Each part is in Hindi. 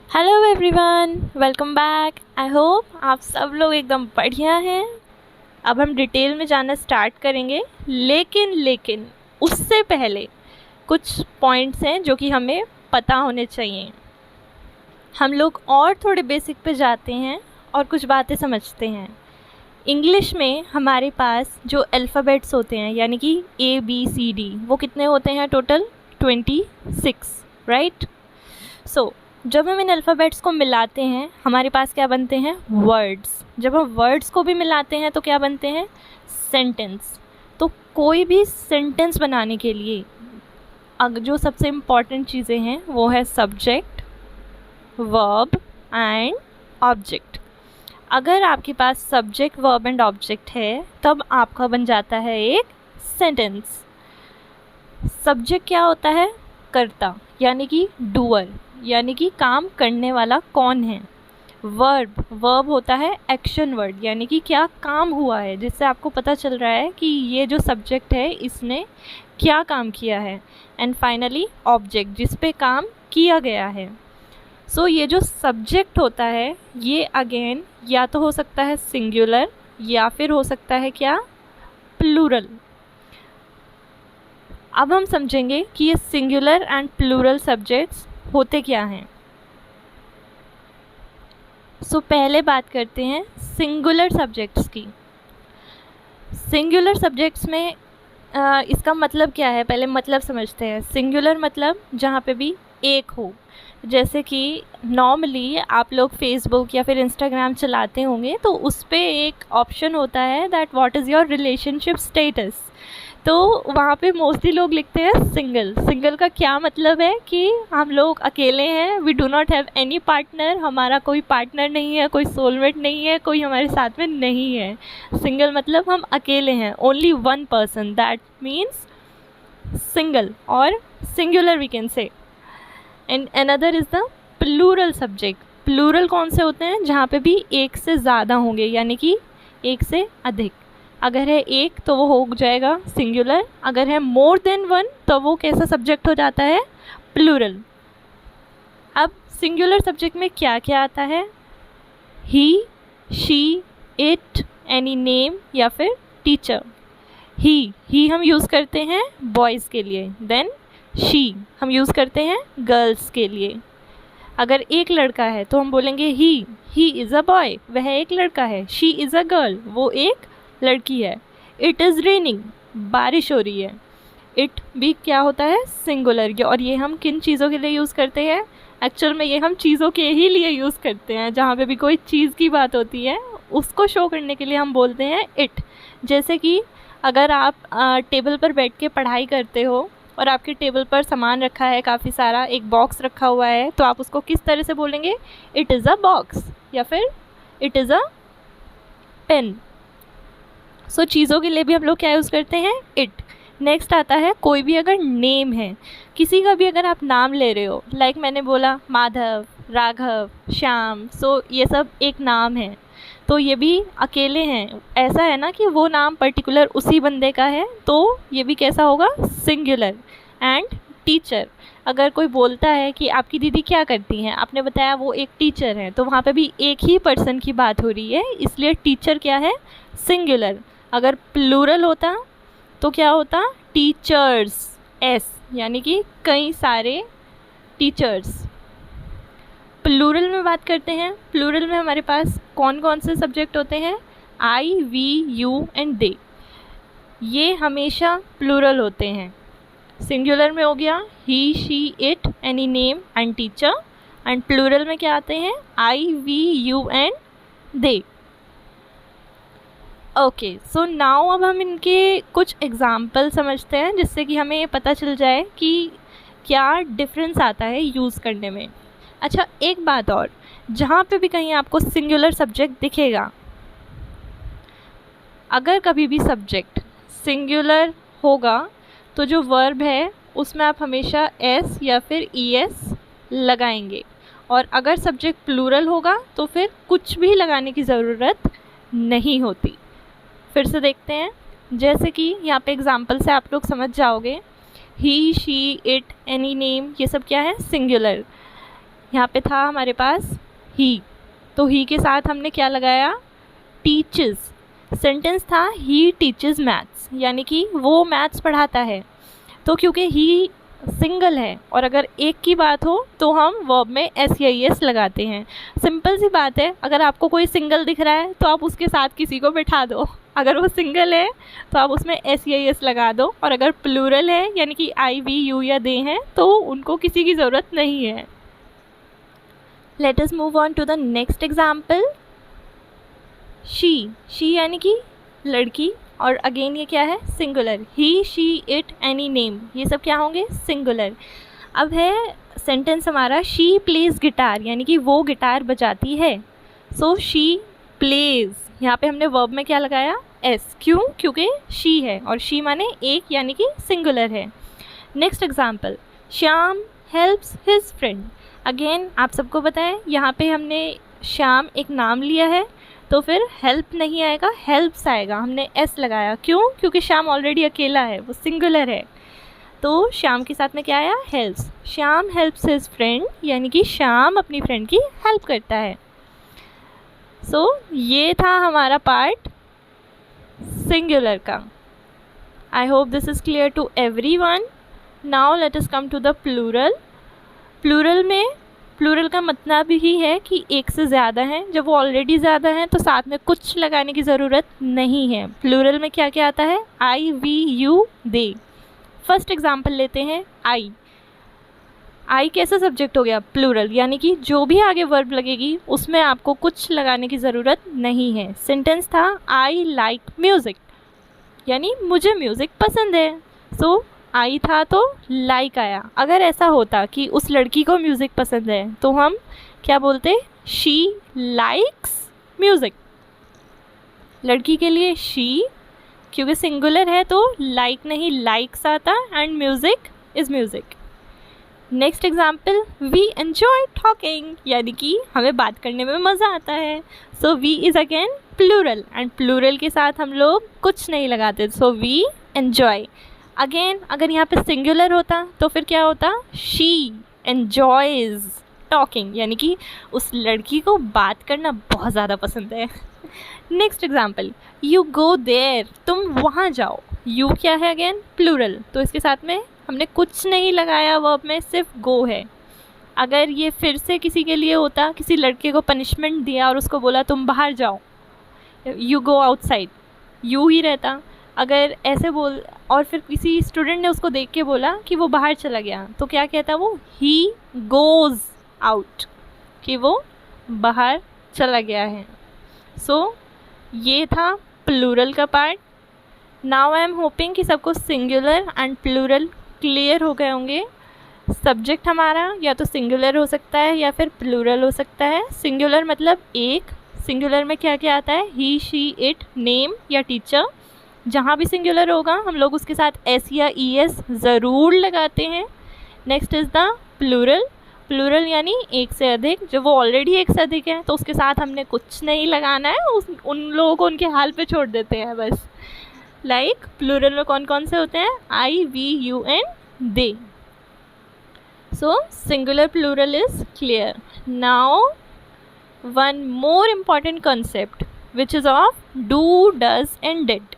Hello everyone, welcome back. I hope आप सब लोग एकदम बढ़िया हैं। अब हम डिटेल में जाना स्टार्ट करेंगे, लेकिन उससे पहले कुछ पॉइंट्स हैं जो कि हमें पता होने चाहिए। हम लोग और थोड़े बेसिक पे जाते हैं और कुछ बातें समझते हैं। इंग्लिश में हमारे पास जो अल्फ़ाबेट्स होते हैं यानी कि ABCD, वो कितने होते हैं टोटल? 26, राइट। सो जब हम इन अल्फ़ाबेट्स को मिलाते हैं हमारे पास क्या बनते हैं? वर्ड्स। जब हम वर्ड्स को भी मिलाते हैं तो क्या बनते हैं? सेंटेंस। तो कोई भी सेंटेंस बनाने के लिए जो सबसे इम्पॉर्टेंट चीज़ें हैं वो है सब्जेक्ट, वर्ब एंड ऑब्जेक्ट। अगर आपके पास सब्जेक्ट, वर्ब एंड ऑब्जेक्ट है तब आपका बन जाता है एक सेंटेंस। सब्जेक्ट क्या होता है? कर्ता, यानी कि डूअर, यानी कि काम करने वाला कौन है। वर्ब होता है एक्शन वर्ड, यानी कि क्या काम हुआ है, जिससे आपको पता चल रहा है कि ये जो सब्जेक्ट है इसने क्या काम किया है। एंड फाइनली ऑब्जेक्ट, जिस पे काम किया गया है। सो ये जो सब्जेक्ट होता है ये अगेन या तो हो सकता है सिंगुलर या फिर हो सकता है क्या? प्लूरल। अब हम समझेंगे कि ये सिंगुलर एंड प्लूरल सब्जेक्ट्स होते क्या हैं। सो पहले बात करते हैं सिंगुलर सब्जेक्ट्स की। सिंगुलर सब्जेक्ट्स में इसका मतलब क्या है, पहले मतलब समझते हैं। सिंगुलर मतलब जहाँ पे भी एक हो। जैसे कि नॉर्मली आप लोग फेसबुक या फिर इंस्टाग्राम चलाते होंगे तो उस पर एक ऑप्शन होता है that what is your relationship status. तो वहाँ पे मोस्टली लोग लिखते हैं सिंगल। सिंगल का क्या मतलब है कि हम लोग अकेले हैं, we do not have any partner, हमारा कोई पार्टनर नहीं है, कोई सोलमेट नहीं है, कोई हमारे साथ में नहीं है। सिंगल मतलब हम अकेले हैं, only one person, that means single और singular we can say. And another is the plural subject. Plural कौन से होते हैं? जहाँ पे भी एक से ज़्यादा होंगे, यानी कि एक से अधिक। अगर है एक तो वो हो जाएगा सिंगुलर, अगर है मोर देन वन तो वो कैसा सब्जेक्ट हो जाता है? प्लूरल। अब सिंगुलर सब्जेक्ट में क्या क्या आता है? ही, शी, इट, एनी नेम या फिर टीचर। ही हम यूज़ करते हैं बॉयज़ के लिए, देन शी हम यूज़ करते हैं गर्ल्स के लिए। अगर एक लड़का है तो हम बोलेंगे ही इज़ अ बॉय, वह एक लड़का है। शी इज़ अ गर्ल, वो एक लड़की है। इट इज़ रेनिंग, बारिश हो रही है। इट भी क्या होता है? सिंगुलर। और ये हम किन चीज़ों के लिए यूज़ करते हैं? एक्चुअल में ये हम चीज़ों के ही लिए यूज़ करते हैं। जहाँ पे भी कोई चीज़ की बात होती है उसको शो करने के लिए हम बोलते हैं इट। जैसे कि अगर आप टेबल पर बैठ के पढ़ाई करते हो और आपके टेबल पर सामान रखा है काफ़ी सारा, एक बॉक्स रखा हुआ है, तो आप उसको किस तरह से बोलेंगे? इट इज़ अ बॉक्स या फिर इट इज़ अ पेन। सो चीज़ों के लिए भी हम लोग क्या यूज़ करते हैं? इट। नेक्स्ट आता है कोई भी अगर नेम है, किसी का भी अगर आप नाम ले रहे हो, लाइक मैंने बोला माधव, राघव, श्याम, सो ये सब एक नाम है। तो ये भी अकेले हैं, ऐसा है ना कि वो नाम पर्टिकुलर उसी बंदे का है, तो ये भी कैसा होगा? सिंगुलर। एंड टीचर, अगर कोई बोलता है कि आपकी दीदी क्या करती हैं, आपने बताया वो एक टीचर है, तो वहाँ पे भी एक ही पर्सन की बात हो रही है, इसलिए टीचर क्या है? सिंगुलर। अगर प्लूरल होता तो क्या होता? टीचर्स, एस, यानी कि कई सारे टीचर्स। प्लूरल में बात करते हैं। प्लूरल में हमारे पास कौन कौन से सब्जेक्ट होते हैं? I, we, you and they. ये हमेशा प्लूरल होते हैं। सिंगुलर में हो गया he, she, it, any name and teacher. And plural में क्या आते हैं? I, we, you and they. Okay, so now अब हम इनके कुछ एग्जाम्पल समझते हैं जिससे कि हमें पता चल जाए कि क्या डिफरेंस आता है यूज़ करने में। अच्छा, एक बात और, जहाँ पे भी कहीं आपको सिंगुलर सब्जेक्ट दिखेगा, अगर कभी भी सब्जेक्ट सिंगुलर होगा तो जो वर्ब है उसमें आप हमेशा एस या फिर ईएस लगाएंगे, और अगर सब्जेक्ट प्लूरल होगा तो फिर कुछ भी लगाने की ज़रूरत नहीं होती। फिर से देखते हैं, जैसे कि यहाँ पे एग्जाम्पल से आप लोग समझ जाओगे। ही, शी, इट, एनी नेम, ये सब क्या है? सिंगुलर। यहाँ पे था हमारे पास ही, तो ही के साथ हमने क्या लगाया, टीचेस। सेंटेंस था ही टीचेस मैथ्स, यानी कि वो मैथ्स पढ़ाता है। तो क्योंकि ही सिंगल है और अगर एक की बात हो तो हम वर्ब में एस या एस लगाते हैं। सिंपल सी बात है, अगर आपको कोई सिंगल दिख रहा है तो आप उसके साथ किसी को बिठा दो, अगर वो सिंगल है तो आप उसमें एस या एस लगा दो, और अगर प्लूरल है यानी कि आई वी यू या दे हैं तो उनको किसी की ज़रूरत नहीं है। Let us move on to the next example. She यानी कि लड़की, और अगेन ये क्या है, singular. He she it any name, ये सब क्या होंगे, सिंगुलर। अब है सेंटेंस हमारा शी प्लेज गिटार, यानी कि वो गिटार बजाती है। सो शी प्लेज, यहाँ पे हमने वर्ब में क्या लगाया, एस। क्यों, क्योंकि शी है और शी माने एक यानी कि सिंगुलर है। Next example, Shyam helps his friend. Again आप सबको पता है यहाँ पे हमने श्याम एक नाम लिया है तो फिर हेल्प नहीं आएगा, हेल्प्स आएगा। हमने एस लगाया, क्यों, क्योंकि श्याम ऑलरेडी अकेला है, वो सिंगुलर है। तो श्याम के साथ में क्या आया, helps. Shyam helps his friend, यानी कि श्याम अपनी फ्रेंड की हेल्प करता है। सो ये था हमारा पार्ट सिंगुलर का। I hope this is clear to everyone. Now let us come to the plural. Plural में, प्लूरल का मतलब ही है कि एक से ज़्यादा हैं। जब वो ऑलरेडी ज़्यादा हैं तो साथ में कुछ लगाने की ज़रूरत नहीं है। प्लूरल में क्या क्या आता है, I we you they. First example लेते हैं, आई। आई कैसा सब्जेक्ट हो गया, प्लूरल, यानी कि जो भी आगे वर्ब लगेगी उसमें आपको कुछ लगाने की ज़रूरत नहीं है। सेंटेंस था आई लाइक म्यूज़िक, यानी मुझे म्यूज़िक पसंद है। सो आई था तो लाइक आया। अगर ऐसा होता कि उस लड़की को म्यूज़िक पसंद है तो हम क्या बोलते, शी लाइक्स म्यूज़िक। लड़की के लिए शी, क्योंकि सिंगुलर है तो लाइक नहीं लाइक्स आता, and music is music. Next example, we enjoy talking, यानी कि हमें बात करने में मज़ा आता है। So we is again plural, and plural के साथ हम लोग कुछ नहीं लगाते। So we enjoy. अगेन अगर यहाँ पे सिंगुलर होता तो फिर क्या होता, शी एन्जॉयज़ टॉकिंग, यानी कि उस लड़की को बात करना बहुत ज़्यादा पसंद है। Next example, you go there, तुम वहाँ जाओ। यू क्या है, अगेन प्लूरल, तो इसके साथ में हमने कुछ नहीं लगाया वर्ब में, सिर्फ गो है। अगर ये फिर से किसी के लिए होता, किसी लड़के को पनिशमेंट दिया और उसको बोला तुम बाहर जाओ, यू गो आउटसाइड, यू ही रहता। अगर ऐसे बोल और फिर किसी स्टूडेंट ने उसको देख के बोला कि वो बाहर चला गया, तो क्या कहता वो, ही गोज़ आउट, कि वो बाहर चला गया है। सो ये था प्लूरल का part. Now I am hoping कि सबको सिंगुलर एंड प्लूरल क्लियर हो गए होंगे। सब्जेक्ट हमारा या तो सिंगुलर हो सकता है या फिर प्लूरल हो सकता है। सिंगुलर मतलब एक, सिंगुलर में क्या क्या आता है, ही शी इट नेम या टीचर। जहाँ भी सिंगुलर होगा हम लोग उसके साथ एस या ई एस ज़रूर लगाते हैं। Next is the plural. Plural यानी एक से अधिक, जब वो ऑलरेडी एक से अधिक है तो उसके साथ हमने कुछ नहीं लगाना है, उन लोगों को उनके हाल पे छोड़ देते हैं बस। लाइक प्लूरल में कौन कौन से होते हैं, I we you and they. So singular plural is clear. Now one more important concept which is of do, does and did.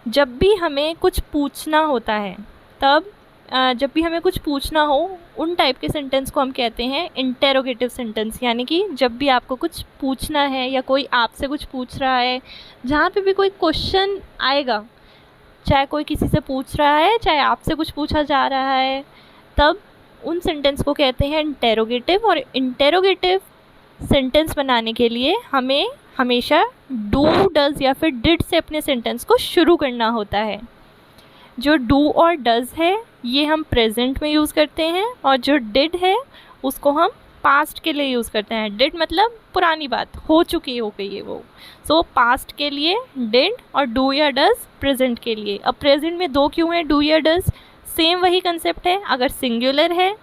जब भी हमें कुछ पूछना होता है, तब जब भी हमें कुछ पूछना हो, उन टाइप के सेंटेंस को हम कहते हैं इंटेरोगेटिव सेंटेंस। यानी कि जब भी आपको कुछ पूछना है या कोई आपसे कुछ पूछ रहा है, जहाँ पे भी कोई क्वेश्चन आएगा, चाहे कोई किसी से पूछ रहा है चाहे आपसे कुछ पूछा जा रहा है, तब उन सेंटेंस को कहते हैं इंटेरोगेटिव। और इंटेरोगेटिव सेंटेंस बनाने के लिए हमें हमेशा डू, डज या फिर डिड से अपने सेंटेंस को शुरू करना होता है। जो डू और डज है ये हम प्रेजेंट में यूज़ करते हैं, और जो डिड है उसको हम पास्ट के लिए यूज़ करते हैं। डिड मतलब पुरानी बात, हो चुकी हो गई है वो। सो पास्ट के लिए डिड और डू या डज प्रेजेंट के लिए। अब प्रेजेंट में दो क्यों है, डू या डज, सेम वही कंसेप्ट है। अगर सिंगुलर है,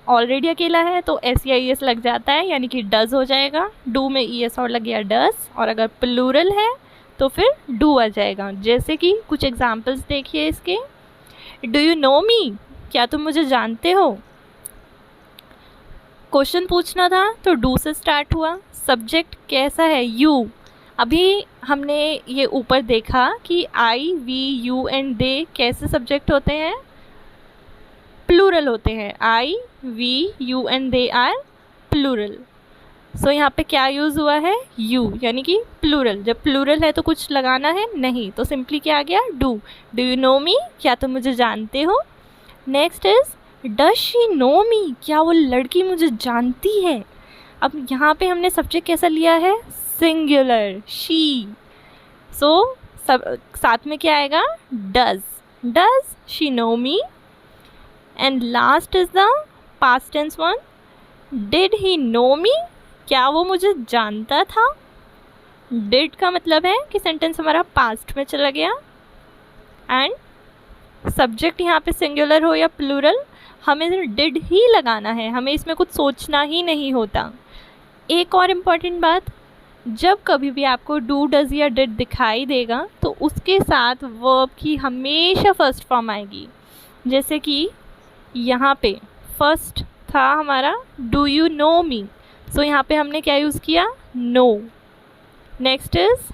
ऑलरेडी अकेला है, तो एस या ई एस लग जाता है, यानी कि डज हो जाएगा। डू में ई एस और लग गया डज। और अगर प्लूरल है तो फिर डू आ जाएगा। जैसे कि कुछ एग्जाम्पल्स देखिए इसके। डू यू नो मी, क्या तुम मुझे जानते हो। क्वेश्चन पूछना था तो डू से स्टार्ट हुआ। सब्जेक्ट कैसा है? यू। अभी हमने ये ऊपर देखा कि I, we, you and they कैसे सब्जेक्ट होते हैं? प्लूरल होते हैं। I, we, you and they are plural. So यहाँ पे क्या यूज़ हुआ है? यू, यानी कि प्लूरल। जब प्लूरल है तो कुछ लगाना है नहीं, तो सिंपली क्या आ गया? Do. Do you know me? क्या तुम मुझे जानते हो? Next is does she know me? क्या वो लड़की मुझे जानती है? अब यहाँ पे हमने सब्जेक्ट कैसा लिया है? Singular, she. सो सब साथ में क्या आएगा? Does. Does she know me? And last is the past tense one, did he know me? क्या वो मुझे जानता था? डिड का मतलब है कि सेंटेंस हमारा पास्ट में चला गया, एंड सब्जेक्ट यहाँ पे सिंगुलर हो या प्लूरल, हमें डिड ही लगाना है, हमें इसमें कुछ सोचना ही नहीं होता। एक और इम्पॉर्टेंट बात, जब कभी भी आपको डू, डज या डिड दिखाई देगा तो उसके साथ वर्ब की हमेशा फर्स्ट फॉर्म आएगी। जैसे कि यहाँ पे फर्स्ट था हमारा do you know me, so यहाँ पे हमने क्या यूज़ किया? Know. Next is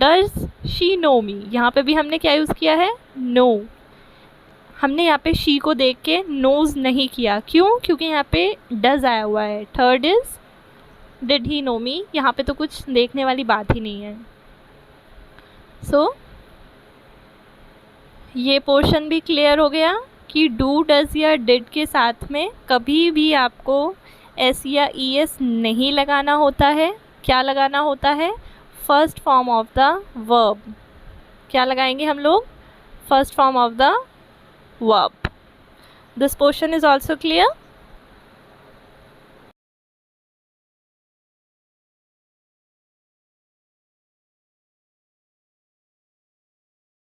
does she know me, यहाँ पे भी हमने क्या यूज़ किया है? नो। हमने यहाँ पे शी को देख के नोज नहीं किया, क्यों? क्योंकि यहाँ पे डज आया हुआ है। Third is did he know me, यहाँ पे तो कुछ देखने वाली बात ही नहीं है। सो ये पोर्शन भी क्लियर हो गया कि डू, डज या डिड के साथ में कभी भी आपको एस या ई एस नहीं लगाना होता है। क्या लगाना होता है? First form of the verb. क्या लगाएंगे हम लोग? First form of the verb. This portion is also clear.